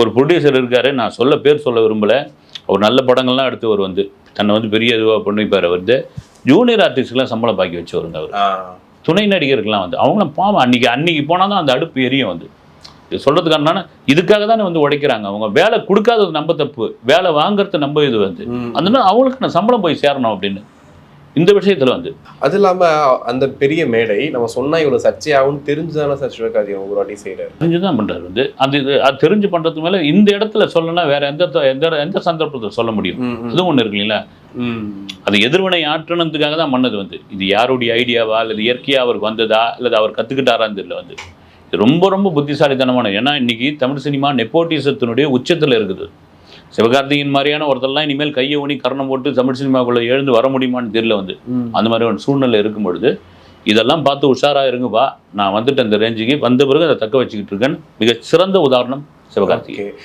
ஒரு ப்ரொடியூசர் இருக்காரு, நான் பேர் சொல்ல விரும்பல. அவர் நல்ல படங்கள்லாம் எடுத்தவர் வந்து தன்னை வந்து பெரிய இதுவாக பண்ணிப்பார். வந்து ஜூனியர் ஆர்டிஸ்ட்லாம் சம்பளம் பாக்கி வச்சவருங்க அவர். துணை நடிகருக்கெல்லாம் வந்து அவங்களாம் பாவம் அன்னைக்கு போனால் தான் அந்த அடுப்பு எரியும் வந்து. இது சொல்றதுக்கான இதுக்காக தானே வந்து உடைக்கிறாங்க. அவங்க வேலை கொடுக்காதது நம்ம தப்பு, வேலை வாங்குறது நம்ம இது வந்து. அதனால அவங்களுக்கு நான் சம்பளம் போய் சேரணும் அப்படின்னு இந்த விஷயத்துல வந்து. அது இல்லாம அந்த பெரிய மேடை நம்ம சொன்னா இவ்வளவு சர்ச்சையாகும் தெரிஞ்சுதானே சார் சிவகார்த்திகேயன் ஒரு வாட்டி செய்யறாரு. தெரிஞ்சுதான் பண்றாரு வந்து. அது தெரிஞ்சு பண்றதுக்கு மேல இந்த இடத்துல சொல்லணும்னா வேற எந்த சந்தர்ப்பத்தை சொல்ல முடியும்? அதுவும் ஒண்ணு இருக்கு இல்லைங்களா? அது எதிர்வினை ஆற்றணுன்றதுக்காக தான் பண்ணது வந்து. இது யாருடைய ஐடியாவா அல்லது இயற்கையா அவருக்கு வந்ததா அல்லது அவர் கத்துக்கிட்டாரான்னு தெரியல வந்து. ரொம்ப ரொம்ப புத்திசாலித்தனமான. ஏன்னா இன்னைக்கு தமிழ் சினிமா நெப்போட்டிசத்தினுடைய உச்சத்தில் இருக்குது. சிவகார்த்திகேயன் மாதிரியான ஒருத்தர்லாம் இனிமேல் கையை ஊனி கரணம் போட்டு தமிழ் சினிமாக்குள்ள எழுந்து வர முடியுமான்னு தெரியல வந்து. அந்த மாதிரி ஒரு சூழ்நிலை இருக்கும் பொழுது இதெல்லாம் பார்த்து உஷாரா இருங்கப்பா, நான் வந்துட்டு அந்த ரேஞ்சுக்கு வந்த பிறகு அதை தக்க வச்சுக்கிட்டு இருக்கேன்னு மிக சிறந்த உதாரணம் சிவகார்த்திகேயன்.